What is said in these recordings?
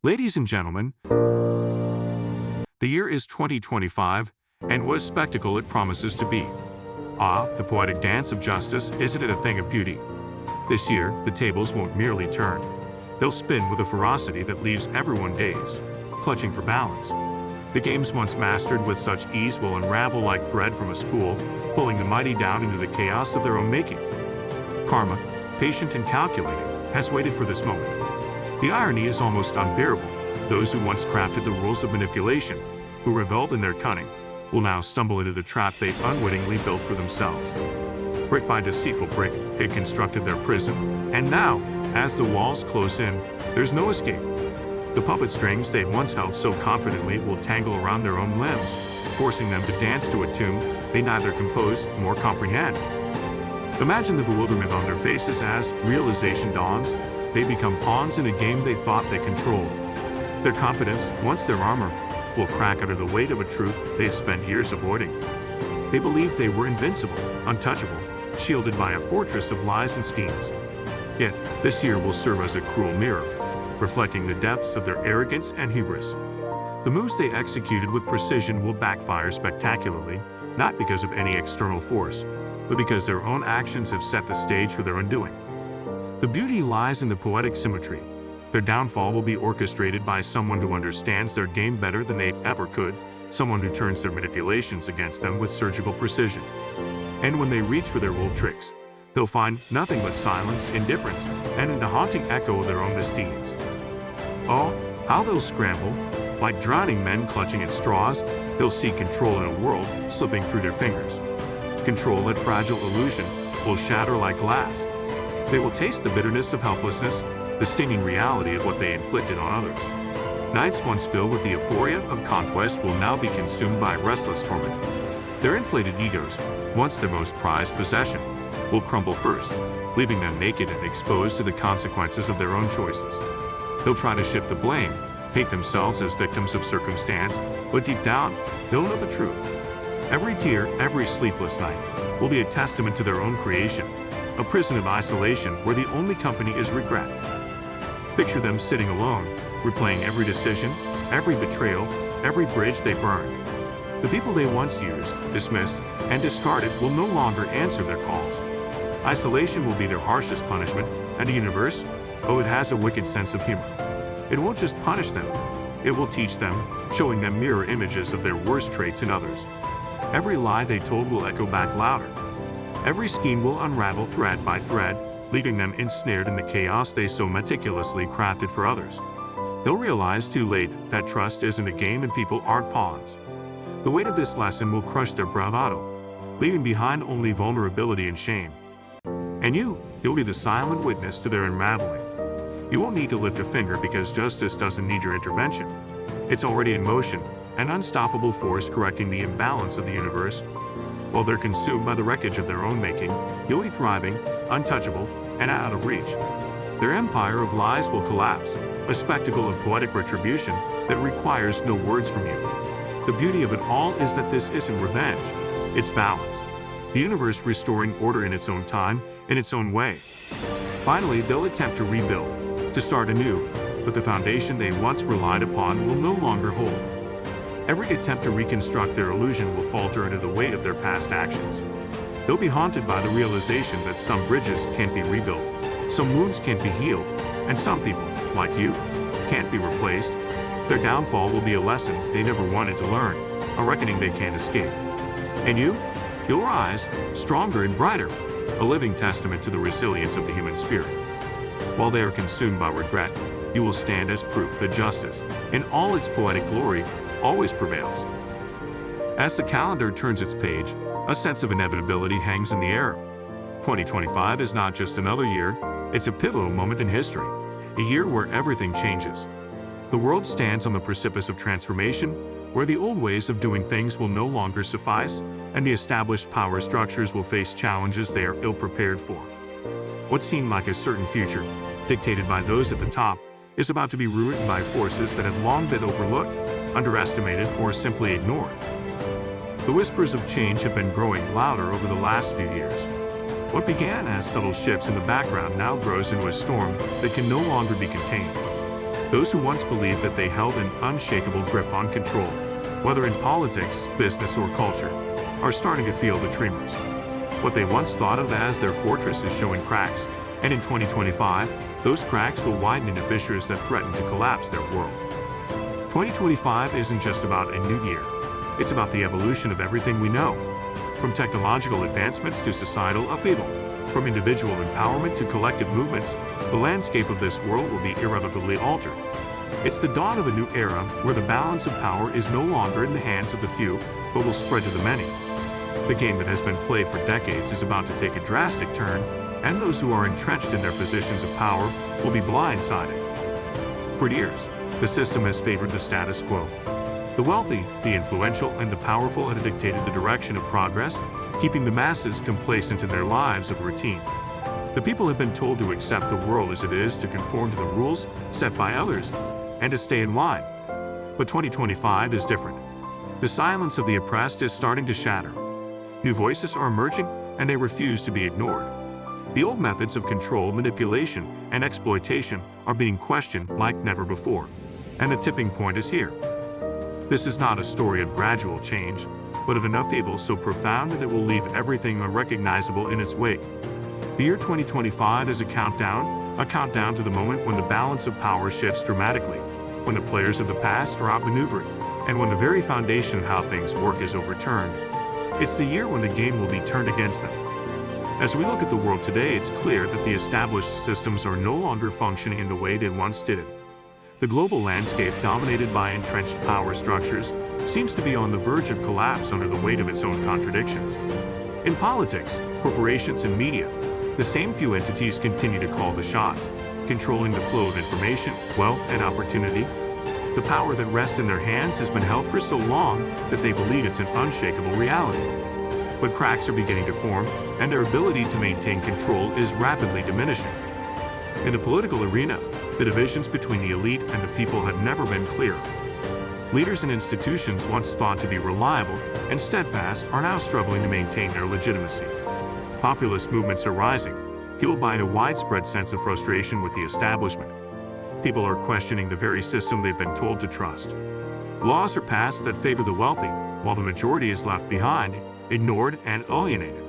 Ladies and gentlemen, the year is 2025, and what a spectacle it promises to be. Ah, the poetic dance of justice, isn't it a thing of beauty? This year, the tables won't merely turn. They'll spin with a ferocity that leaves everyone dazed, clutching for balance. The games once mastered with such ease will unravel like thread from a spool, pulling the mighty down into the chaos of their own making. Karma, patient and calculating, has waited for this moment. The irony is almost unbearable. Those who once crafted the rules of manipulation, who reveled in their cunning, will now stumble into the trap they unwittingly built for themselves. Brick by deceitful brick, they constructed their prison, and now, as the walls close in, there's no escape. The puppet strings they once held so confidently will tangle around their own limbs, forcing them to dance to a tune they neither compose nor comprehend. Imagine the bewilderment on their faces as realization dawns. They become pawns in a game they thought they controlled. Their confidence, once their armor, will crack under the weight of a truth they have spent years avoiding. They believed they were invincible, untouchable, shielded by a fortress of lies and schemes. Yet, this year will serve as a cruel mirror, reflecting the depths of their arrogance and hubris. The moves they executed with precision will backfire spectacularly, not because of any external force, but because their own actions have set the stage for their undoing. The beauty lies in the poetic symmetry. Their downfall will be orchestrated by someone who understands their game better than they ever could, someone who turns their manipulations against them with surgical precision. And when they reach for their old tricks, they'll find nothing but silence, indifference, and a haunting echo of their own misdeeds. Oh, how they'll scramble. Like drowning men clutching at straws, they'll seek control in a world slipping through their fingers. Control, that fragile illusion, will shatter like glass. They will taste the bitterness of helplessness, the stinging reality of what they inflicted on others. Nights once filled with the euphoria of conquest will now be consumed by restless torment. Their inflated egos, once their most prized possession, will crumble first, leaving them naked and exposed to the consequences of their own choices. They'll try to shift the blame, paint themselves as victims of circumstance, but deep down, they'll know the truth. Every tear, every sleepless night, will be a testament to their own creation, a prison of isolation where the only company is regret. Picture them sitting alone, replaying every decision, every betrayal, every bridge they burned. The people they once used, dismissed, and discarded will no longer answer their calls. Isolation will be their harshest punishment, and the universe, oh, it has a wicked sense of humor. It won't just punish them, it will teach them, showing them mirror images of their worst traits in others. Every lie they told will echo back louder. Every scheme will unravel thread by thread, leaving them ensnared in the chaos they so meticulously crafted for others. They'll realize too late that trust isn't a game and people aren't pawns. The weight of this lesson will crush their bravado, leaving behind only vulnerability and shame. And you'll be the silent witness to their unraveling. You won't need to lift a finger because justice doesn't need your intervention. It's already in motion, an unstoppable force correcting the imbalance of the universe. While they're consumed by the wreckage of their own making, you'll be thriving, untouchable, and out of reach. Their empire of lies will collapse, a spectacle of poetic retribution that requires no words from you. The beauty of it all is that this isn't revenge, it's balance. The universe restoring order in its own time, in its own way. Finally, they'll attempt to rebuild, to start anew, but the foundation they once relied upon will no longer hold. Every attempt to reconstruct their illusion will falter under the weight of their past actions. They'll be haunted by the realization that some bridges can't be rebuilt, some wounds can't be healed, and some people, like you, can't be replaced. Their downfall will be a lesson they never wanted to learn, a reckoning they can't escape. And you'll rise, stronger and brighter, a living testament to the resilience of the human spirit. While they are consumed by regret, you will stand as proof that justice, in all its poetic glory, always prevails. As the calendar turns its page, a sense of inevitability hangs in the air. 2025 is not just another year, it's a pivotal moment in history, a year where everything changes. The world stands on the precipice of transformation, where the old ways of doing things will no longer suffice, and the established power structures will face challenges they are ill-prepared for. What seemed like a certain future, dictated by those at the top, is about to be ruined by forces that have long been overlooked, underestimated, or simply ignored. The whispers of change have been growing louder over the last few years. What began as subtle shifts in the background now grows into a storm that can no longer be contained. Those who once believed that they held an unshakable grip on control, whether in politics, business, or culture, are starting to feel the tremors. What they once thought of as their fortress is showing cracks, and in 2025, those cracks will widen into fissures that threaten to collapse their world. 2025 isn't just about a new year. It's about the evolution of everything we know. From technological advancements to societal upheaval, from individual empowerment to collective movements, the landscape of this world will be irrevocably altered. It's the dawn of a new era where the balance of power is no longer in the hands of the few, but will spread to the many. The game that has been played for decades is about to take a drastic turn, and those who are entrenched in their positions of power will be blindsided. For years, the system has favored the status quo. The wealthy, the influential, and the powerful have dictated the direction of progress, keeping the masses complacent in their lives of routine. The people have been told to accept the world as it is, to conform to the rules set by others, and to stay in line. But 2025 is different. The silence of the oppressed is starting to shatter. New voices are emerging, and they refuse to be ignored. The old methods of control, manipulation, and exploitation are being questioned like never before, and the tipping point is here. This is not a story of gradual change, but of enough evil so profound that it will leave everything unrecognizable in its wake. The year 2025 is a countdown to the moment when the balance of power shifts dramatically, when the players of the past are outmaneuvered, and when the very foundation of how things work is overturned. It's the year when the game will be turned against them. As we look at the world today, it's clear that the established systems are no longer functioning in the way they once did. The global landscape, dominated by entrenched power structures, seems to be on the verge of collapse under the weight of its own contradictions. In politics, corporations, and media, the same few entities continue to call the shots, controlling the flow of information, wealth, and opportunity. The power that rests in their hands has been held for so long that they believe it's an unshakable reality. But cracks are beginning to form, and their ability to maintain control is rapidly diminishing. In the political arena, the divisions between the elite and the people have never been clearer. Leaders and institutions once thought to be reliable and steadfast are now struggling to maintain their legitimacy. Populist movements are rising, fueled by a widespread sense of frustration with the establishment. People are questioning the very system they've been told to trust. Laws are passed that favor the wealthy, while the majority is left behind, ignored, and alienated.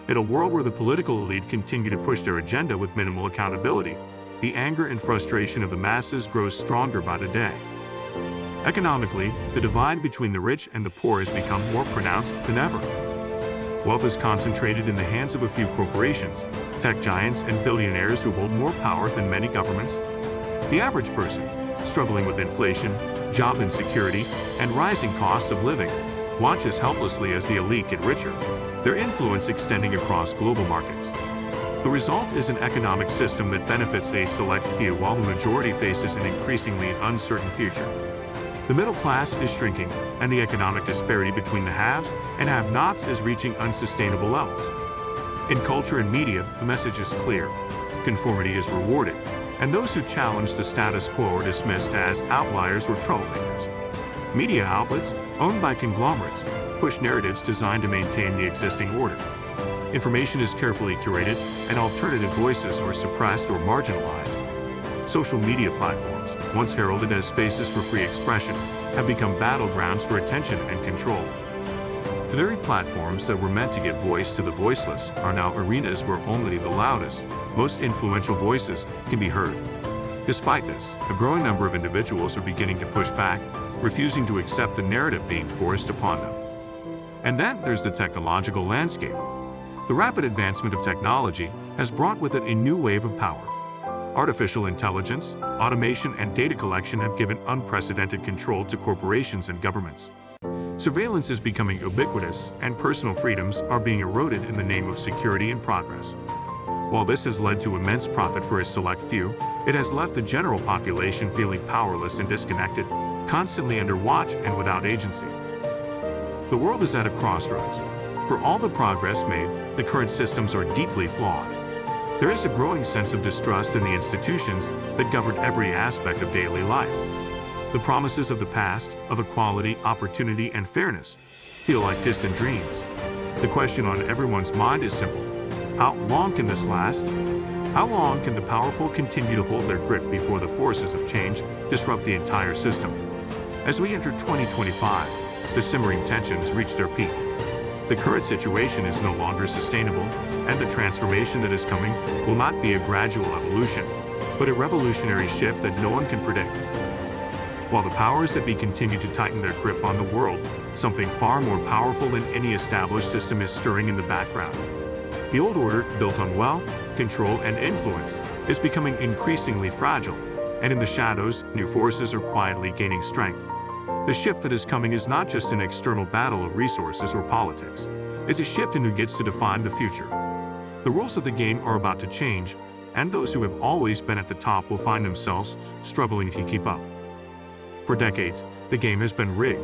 In a world where the political elite continue to push their agenda with minimal accountability, the anger and frustration of the masses grows stronger by the day. Economically, the divide between the rich and the poor has become more pronounced than ever. Wealth is concentrated in the hands of a few corporations, tech giants, and billionaires who hold more power than many governments. The average person, struggling with inflation, job insecurity, and rising costs of living, watches helplessly as the elite get richer, their influence extending across global markets. The result is an economic system that benefits a select few while the majority faces an increasingly uncertain future. The middle class is shrinking, and the economic disparity between the haves and have-nots is reaching unsustainable levels. In culture and media, the message is clear. Conformity is rewarded, and those who challenge the status quo are dismissed as outliers or troublemakers. Media outlets, owned by conglomerates, push narratives designed to maintain the existing order. Information is carefully curated, and alternative voices are suppressed or marginalized. Social media platforms, once heralded as spaces for free expression, have become battlegrounds for attention and control. The very platforms that were meant to give voice to the voiceless are now arenas where only the loudest, most influential voices can be heard. Despite this, a growing number of individuals are beginning to push back, refusing to accept the narrative being forced upon them. And then there's the technological landscape. The rapid advancement of technology has brought with it a new wave of power. Artificial intelligence, automation, and data collection have given unprecedented control to corporations and governments. Surveillance is becoming ubiquitous, and personal freedoms are being eroded in the name of security and progress. While this has led to immense profit for a select few, it has left the general population feeling powerless and disconnected, constantly under watch and without agency. The world is at a crossroads. For all the progress made, the current systems are deeply flawed. There is a growing sense of distrust in the institutions that govern every aspect of daily life. The promises of the past, of equality, opportunity, and fairness, feel like distant dreams. The question on everyone's mind is simple: how long can this last? How long can the powerful continue to hold their grip before the forces of change disrupt the entire system? As we enter 2025, the simmering tensions reach their peak. The current situation is no longer sustainable, and the transformation that is coming will not be a gradual evolution, but a revolutionary shift that no one can predict. While the powers that be continue to tighten their grip on the world, something far more powerful than any established system is stirring in the background. The old order, built on wealth, control, and influence, is becoming increasingly fragile, and in the shadows, new forces are quietly gaining strength. The shift that is coming is not just an external battle of resources or politics. It's a shift in who gets to define the future. The rules of the game are about to change, and those who have always been at the top will find themselves struggling to keep up. For decades, the game has been rigged.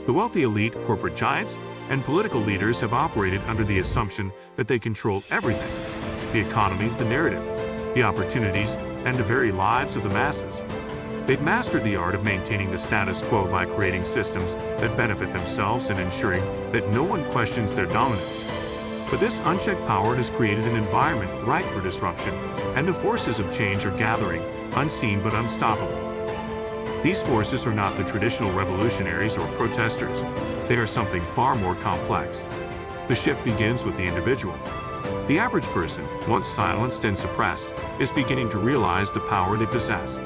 The wealthy elite, corporate giants, and political leaders have operated under the assumption that they control everything: the economy, the narrative, the opportunities, and the very lives of the masses. They've mastered the art of maintaining the status quo by creating systems that benefit themselves and ensuring that no one questions their dominance. But this unchecked power has created an environment ripe for disruption, and the forces of change are gathering, unseen but unstoppable. These forces are not the traditional revolutionaries or protesters. They are something far more complex. The shift begins with the individual. The average person, once silenced and suppressed, is beginning to realize the power they possess.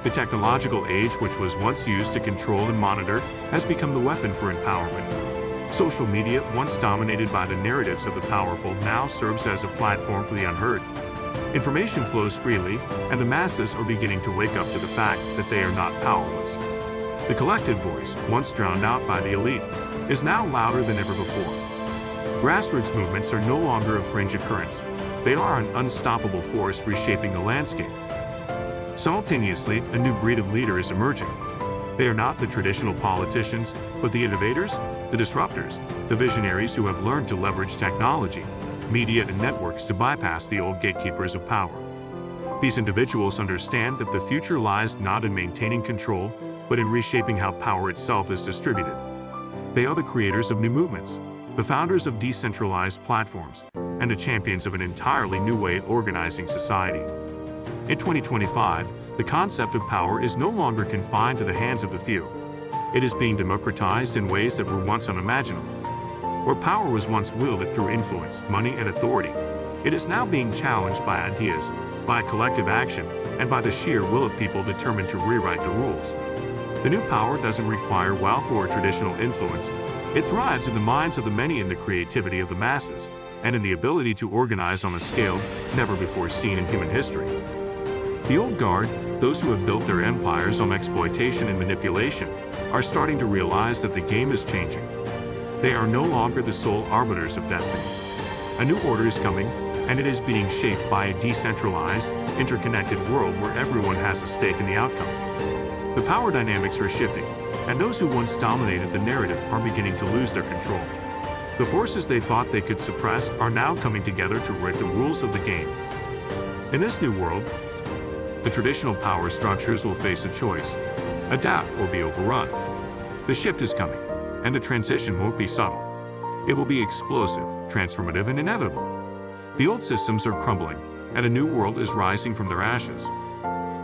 The technological age, which was once used to control and monitor, has become the weapon for empowerment. Social media, once dominated by the narratives of the powerful, now serves as a platform for the unheard. Information flows freely, and the masses are beginning to wake up to the fact that they are not powerless. The collective voice, once drowned out by the elite, is now louder than ever before. Grassroots movements are no longer a fringe occurrence. They are an unstoppable force reshaping the landscape. Simultaneously, a new breed of leader is emerging. They are not the traditional politicians, but the innovators, the disruptors, the visionaries who have learned to leverage technology, media, and networks to bypass the old gatekeepers of power. These individuals understand that the future lies not in maintaining control, but in reshaping how power itself is distributed. They are the creators of new movements, the founders of decentralized platforms, and the champions of an entirely new way of organizing society. In 2025, the concept of power is no longer confined to the hands of the few. It is being democratized in ways that were once unimaginable. Where power was once wielded through influence, money, and authority, it is now being challenged by ideas, by collective action, and by the sheer will of people determined to rewrite the rules. The new power doesn't require wealth or traditional influence. It thrives in the minds of the many, in the creativity of the masses, and in the ability to organize on a scale never before seen in human history. The old guard, those who have built their empires on exploitation and manipulation, are starting to realize that the game is changing. They are no longer the sole arbiters of destiny. A new order is coming, and it is being shaped by a decentralized, interconnected world where everyone has a stake in the outcome. The power dynamics are shifting, and those who once dominated the narrative are beginning to lose their control. The forces they thought they could suppress are now coming together to write the rules of the game. In this new world, the traditional power structures will face a choice: adapt or be overrun. The shift is coming, and the transition won't be subtle. It will be explosive, transformative, and inevitable. The old systems are crumbling, and a new world is rising from their ashes.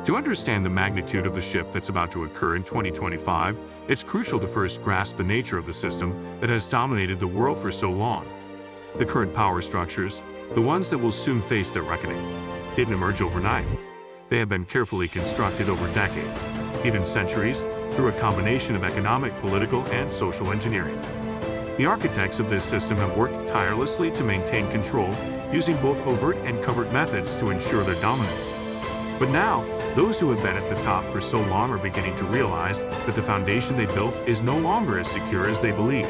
To understand the magnitude of the shift that's about to occur in 2025, it's crucial to first grasp the nature of the system that has dominated the world for so long. The current power structures, the ones that will soon face their reckoning, didn't emerge overnight. They have been carefully constructed over decades, even centuries, through a combination of economic, political, and social engineering. The architects of this system have worked tirelessly to maintain control, using both overt and covert methods to ensure their dominance. But now, those who have been at the top for so long are beginning to realize that the foundation they built is no longer as secure as they believed.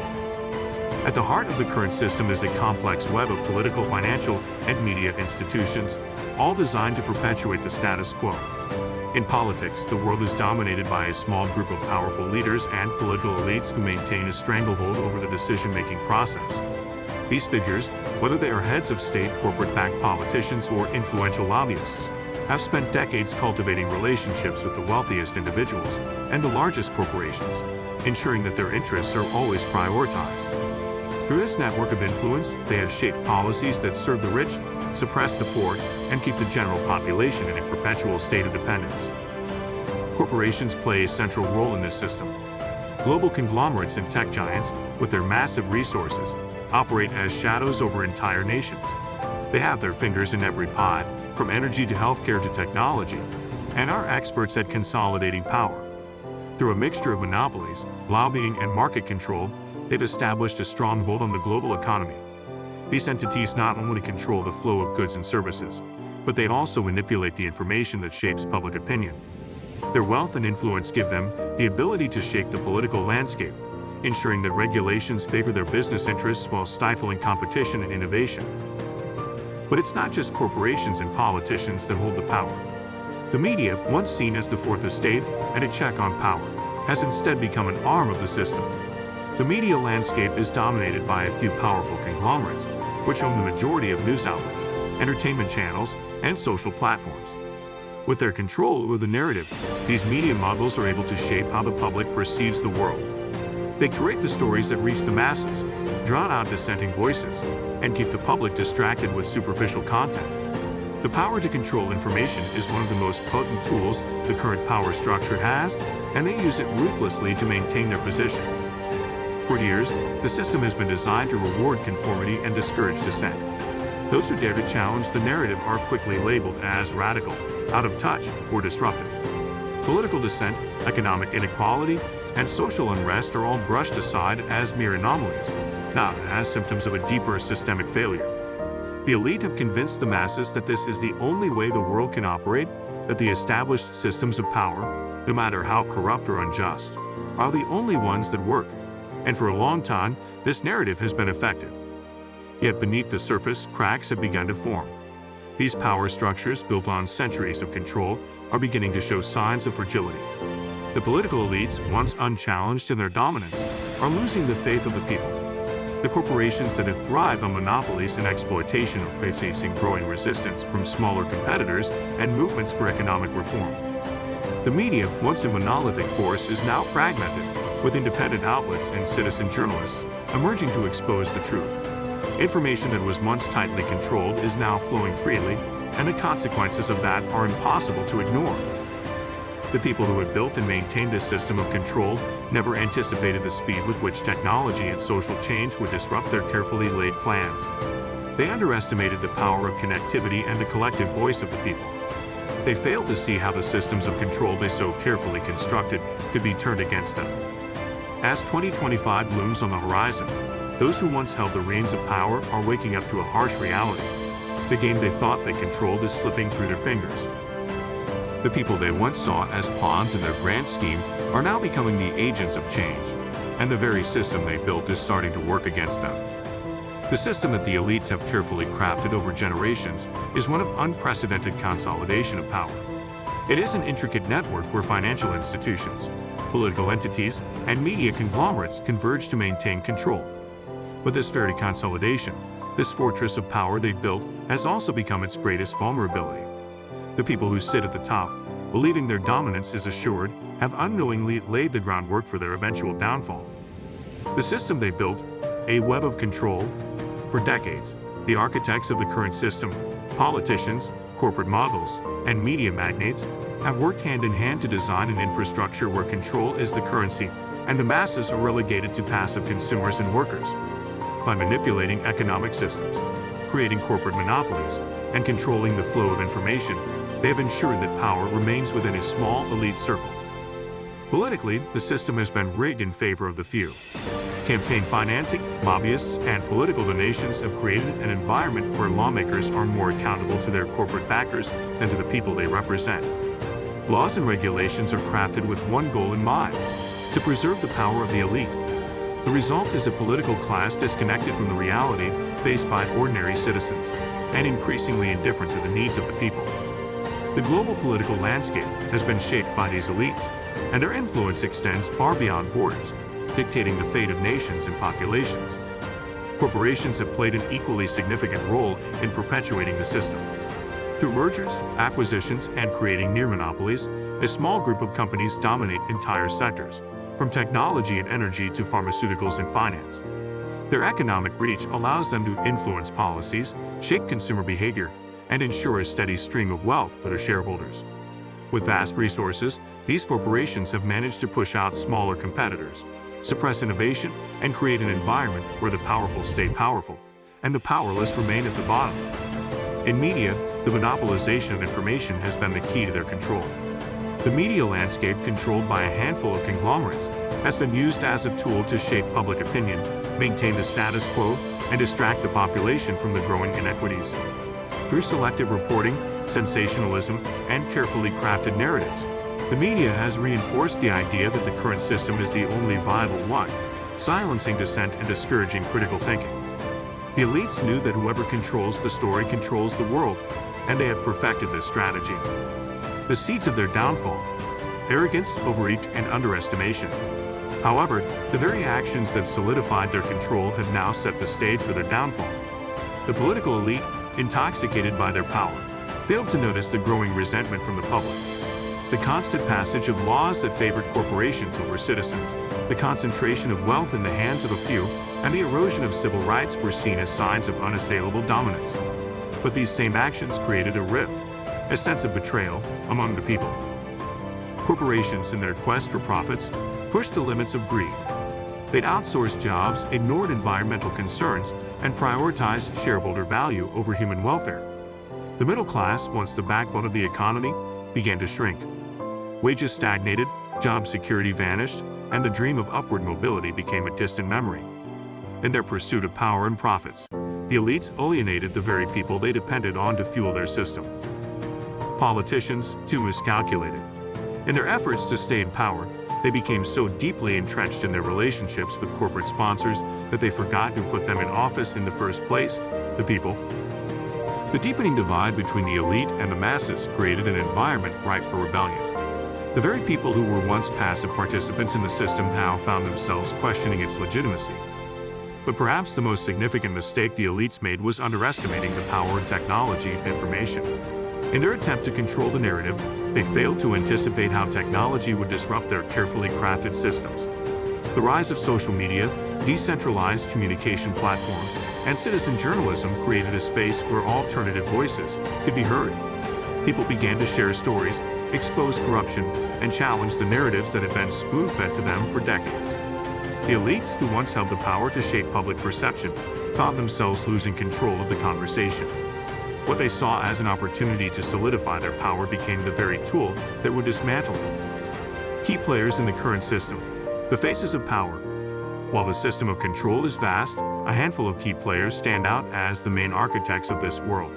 At the heart of the current system is a complex web of political, financial, and media institutions, all designed to perpetuate the status quo. In politics, the world is dominated by a small group of powerful leaders and political elites who maintain a stranglehold over the decision-making process. These figures, whether they are heads of state, corporate-backed politicians, or influential lobbyists, have spent decades cultivating relationships with the wealthiest individuals and the largest corporations, ensuring that their interests are always prioritized. Through this network of influence, they have shaped policies that serve the rich, suppress the poor, and keep the general population in a perpetual state of dependence. Corporations play a central role in this system. Global conglomerates and tech giants, with their massive resources, operate as shadows over entire nations. They have their fingers in every pie, from energy to healthcare to technology, and are experts at consolidating power. Through a mixture of monopolies, lobbying, and market control, they've established a strong hold on the global economy. These entities not only control the flow of goods and services, but they also manipulate the information that shapes public opinion. Their wealth and influence give them the ability to shape the political landscape, ensuring that regulations favor their business interests while stifling competition and innovation. But it's not just corporations and politicians that hold the power. The media, once seen as the fourth estate and a check on power, has instead become an arm of the system. The media landscape is dominated by a few powerful conglomerates, which own the majority of news outlets, entertainment channels, and social platforms. With their control over the narrative, these media moguls are able to shape how the public perceives the world. They create the stories that reach the masses, drown out dissenting voices, and keep the public distracted with superficial content. The power to control information is one of the most potent tools the current power structure has, and they use it ruthlessly to maintain their position. For years, the system has been designed to reward conformity and discourage dissent. Those who dare to challenge the narrative are quickly labeled as radical, out of touch, or disruptive. Political dissent, economic inequality, and social unrest are all brushed aside as mere anomalies, not as symptoms of a deeper systemic failure. The elite have convinced the masses that this is the only way the world can operate, that the established systems of power, no matter how corrupt or unjust, are the only ones that work. And for a long time, this narrative has been effective. Yet beneath the surface, cracks have begun to form. These power structures, built on centuries of control, are beginning to show signs of fragility. The political elites, once unchallenged in their dominance, are losing the faith of the people. The corporations that have thrived on monopolies and exploitation are facing growing resistance from smaller competitors and movements for economic reform. The media, once a monolithic force, is now fragmented, with independent outlets and citizen journalists emerging to expose the truth. Information that was once tightly controlled is now flowing freely, and the consequences of that are impossible to ignore. The people who had built and maintained this system of control never anticipated the speed with which technology and social change would disrupt their carefully laid plans. They underestimated the power of connectivity and the collective voice of the people. They failed to see how the systems of control they so carefully constructed could be turned against them. As 2025 looms on the horizon, those who once held the reins of power are waking up to a harsh reality. The game they thought they controlled is slipping through their fingers. The people they once saw as pawns in their grand scheme are now becoming the agents of change, and the very system they built is starting to work against them. The system that the elites have carefully crafted over generations is one of unprecedented consolidation of power. It is an intricate network where financial institutions, political entities, and media conglomerates converge to maintain control. But this very consolidation, this fortress of power they built, has also become its greatest vulnerability. The people who sit at the top, believing their dominance is assured, have unknowingly laid the groundwork for their eventual downfall. The system they built, a web of control, for decades, the architects of the current system, politicians, corporate moguls, and media magnates, have worked hand in hand to design an infrastructure where control is the currency, and the masses are relegated to passive consumers and workers. By manipulating economic systems, creating corporate monopolies, and controlling the flow of information, they have ensured that power remains within a small elite circle. Politically, the system has been rigged in favor of the few. Campaign financing, lobbyists, and political donations have created an environment where lawmakers are more accountable to their corporate backers than to the people they represent. Laws and regulations are crafted with one goal in mind: to preserve the power of the elite. The result is a political class disconnected from the reality faced by ordinary citizens, and increasingly indifferent to the needs of the people. The global political landscape has been shaped by these elites, and their influence extends far beyond borders, dictating the fate of nations and populations. Corporations have played an equally significant role in perpetuating the system. Through mergers, acquisitions, and creating near monopolies, a small group of companies dominate entire sectors, from technology and energy to pharmaceuticals and finance. Their economic reach allows them to influence policies, shape consumer behavior, and ensure a steady stream of wealth for their shareholders. With vast resources, these corporations have managed to push out smaller competitors, suppress innovation, and create an environment where the powerful stay powerful, and the powerless remain at the bottom. In media, the monopolization of information has been the key to their control. The media landscape, controlled by a handful of conglomerates, has been used as a tool to shape public opinion, maintain the status quo, and distract the population from the growing inequities. Through selective reporting, sensationalism, and carefully crafted narratives, the media has reinforced the idea that the current system is the only viable one, silencing dissent and discouraging critical thinking. The elites knew that whoever controls the story controls the world, and they have perfected this strategy. The seeds of their downfall: arrogance, overreach, and underestimation. However, the very actions that solidified their control have now set the stage for their downfall. The political elite, intoxicated by their power, failed to notice the growing resentment from the public. The constant passage of laws that favored corporations over citizens, the concentration of wealth in the hands of a few, and the erosion of civil rights were seen as signs of unassailable dominance. But these same actions created a rift, a sense of betrayal, among the people. Corporations, in their quest for profits, pushed the limits of greed. They'd outsourced jobs, ignored environmental concerns, and prioritized shareholder value over human welfare. The middle class, once the backbone of the economy, began to shrink. Wages stagnated, job security vanished, and the dream of upward mobility became a distant memory. In their pursuit of power and profits, the elites alienated the very people they depended on to fuel their system. Politicians, too, miscalculated. In their efforts to stay in power, they became so deeply entrenched in their relationships with corporate sponsors that they forgot who put them in office in the first place: the people. The deepening divide between the elite and the masses created an environment ripe for rebellion. The very people who were once passive participants in the system now found themselves questioning its legitimacy. But perhaps the most significant mistake the elites made was underestimating the power and technology of information. In their attempt to control the narrative, they failed to anticipate how technology would disrupt their carefully crafted systems. The rise of social media, decentralized communication platforms, and citizen journalism created a space where alternative voices could be heard. People began to share stories, expose corruption, and challenge the narratives that had been spoon-fed to them for decades. The elites, who once held the power to shape public perception, found themselves losing control of the conversation. What they saw as an opportunity to solidify their power became the very tool that would dismantle them. Key players in the current system: the faces of power. While the system of control is vast, a handful of key players stand out as the main architects of this world.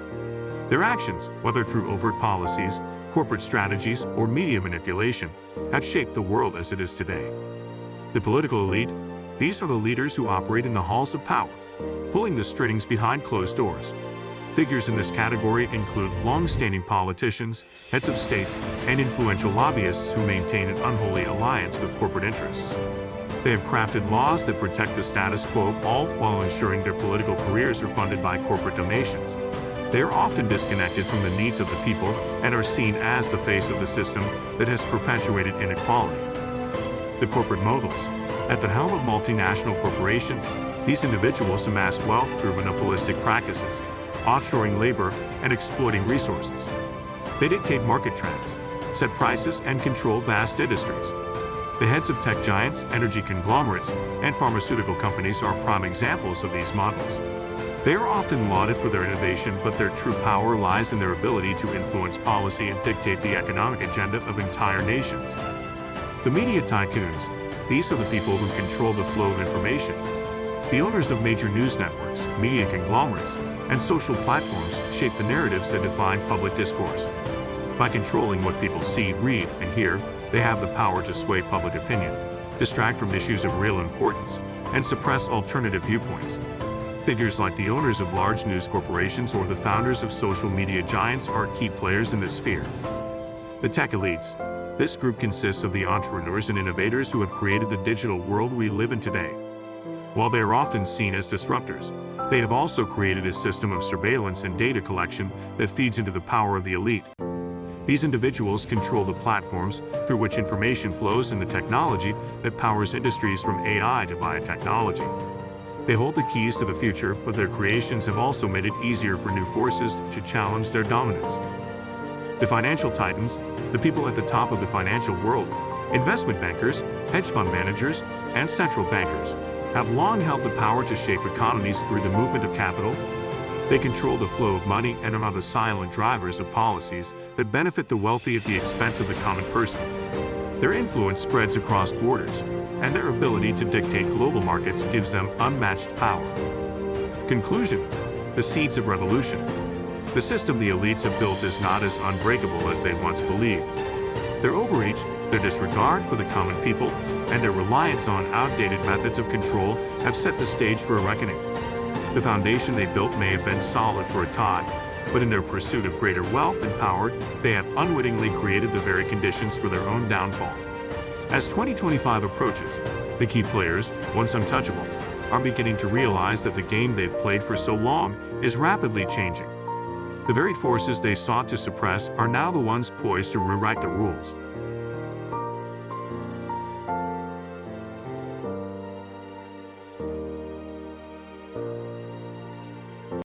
Their actions, whether through overt policies, corporate strategies, or media manipulation, have shaped the world as it is today. The political elite: these are the leaders who operate in the halls of power, pulling the strings behind closed doors. Figures in this category include long-standing politicians, heads of state, and influential lobbyists who maintain an unholy alliance with corporate interests. They have crafted laws that protect the status quo, all while ensuring their political careers are funded by corporate donations. They are often disconnected from the needs of the people and are seen as the face of the system that has perpetuated inequality. The corporate moguls. At the helm of multinational corporations, these individuals amass wealth through monopolistic practices, offshoring labor, and exploiting resources. They dictate market trends, set prices, and control vast industries. The heads of tech giants, energy conglomerates, and pharmaceutical companies are prime examples of these models. They are often lauded for their innovation, but their true power lies in their ability to influence policy and dictate the economic agenda of entire nations. The media tycoons. These are the people who control the flow of information. The owners of major news networks, media conglomerates, and social platforms shape the narratives that define public discourse. By controlling what people see, read, and hear, they have the power to sway public opinion, distract from issues of real importance, and suppress alternative viewpoints. Figures like the owners of large news corporations or the founders of social media giants are key players in this sphere. The tech elites. This group consists of the entrepreneurs and innovators who have created the digital world we live in today. While they are often seen as disruptors, they have also created a system of surveillance and data collection that feeds into the power of the elite. These individuals control the platforms through which information flows and the technology that powers industries from AI to biotechnology. They hold the keys to the future, but their creations have also made it easier for new forces to challenge their dominance. The financial titans, the people at the top of the financial world, investment bankers, hedge fund managers, and central bankers, have long held the power to shape economies through the movement of capital. They control the flow of money and are the silent drivers of policies that benefit the wealthy at the expense of the common person. Their influence spreads across borders, and their ability to dictate global markets gives them unmatched power. Conclusion: the seeds of revolution. The system the elites have built is not as unbreakable as they once believed. Their overreach, their disregard for the common people, and their reliance on outdated methods of control have set the stage for a reckoning. The foundation they built may have been solid for a time, but in their pursuit of greater wealth and power, they have unwittingly created the very conditions for their own downfall. As 2025 approaches, the key players, once untouchable, are beginning to realize that the game they've played for so long is rapidly changing. The very forces they sought to suppress are now the ones poised to rewrite the rules.